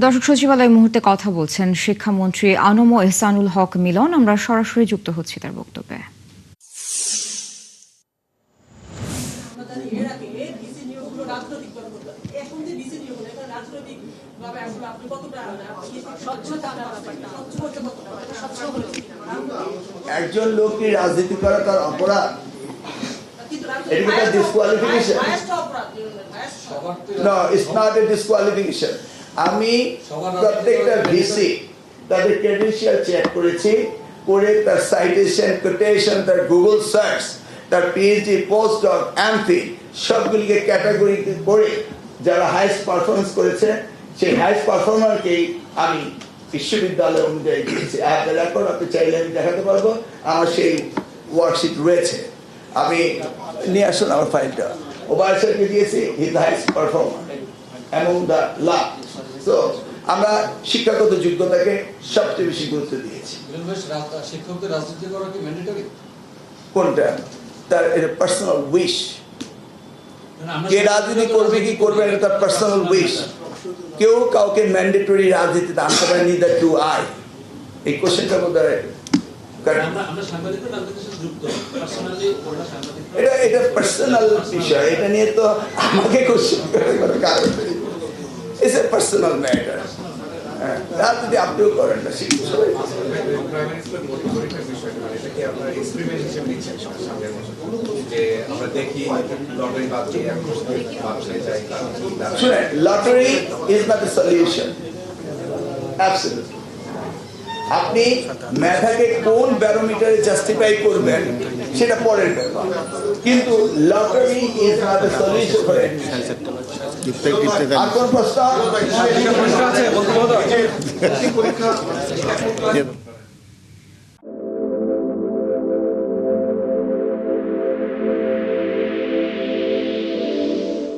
দর্শক সচিবালয় মুহূর্তে কথা বলছেন শিক্ষামন্ত্রী আনম ও এহসানুল হক মিলন। আমরা সরাসরি যুক্ত হচ্ছি তার বক্তব্যে। একজন লোক কি রাজনীতি করা তার অপরাধ? এটা কি disqualification? No, it's not a disqualification. আমি প্রত্যেকটা ভিসি তাদের ক্রেডেনশিয়াল চেক করেছি, করে তার সাইটেশন, কোটেশন, তার গুগল সার্চ, তার পিএইচডি, পোস্ট ডক, এমফিল সবগুলিকে ক্যাটাগরি করে যারা হাইস্ট পারফরমেন্স করেছে সেই হাইস্ট পারফরমারকেই আমি বিশ্ববিদ্যালয় অনুযায়ী দিয়েছি। রেকর্ড আপনি চাইলে আমি দেখাতে পারবো, আমার সেই ওয়ার্কশিট রয়েছে। আমি নিয়ে আসুন আমার ফাইলটা। ওবায়দ স্যারকে দিয়েছি, he the highest performer among the love. So আমরা শিক্ষাগত যোগ্যতাকে সবচেয়ে বেশি গুরুত্ব দিয়েছি। শিক্ষকদের রাজনীতি করা কি ম্যান্ডেটরি? কোনটা? তার এটা পার্সোনাল উইশ। কে রাজনীতি করবে কি করবে এটা তার পার্সোনাল উইশ। কেউ কাউকে ম্যান্ডেটরি রাজনীতিতে আনতে পারে, নিদার ডু আই। এই কোশ্চেনটা বোধ হয় এটা পার্সোনাল বিষয়, এটা নিয়ে তো আমাকে কোশ্চেন করার কারণ নেই। It's a personal matter. রাজনীতি আপনিও করেন না, শিক্ষক সবাই। শুনেন, lottery is not a solution. Absolutely. আপনি মেধাকে কোন ব্যারোমিটারে জাস্টিফাই করবেন সেটা পরের ব্যাপার, কিন্তু lottery is not a solution for it. আর কোন প্রশ্ন আছে?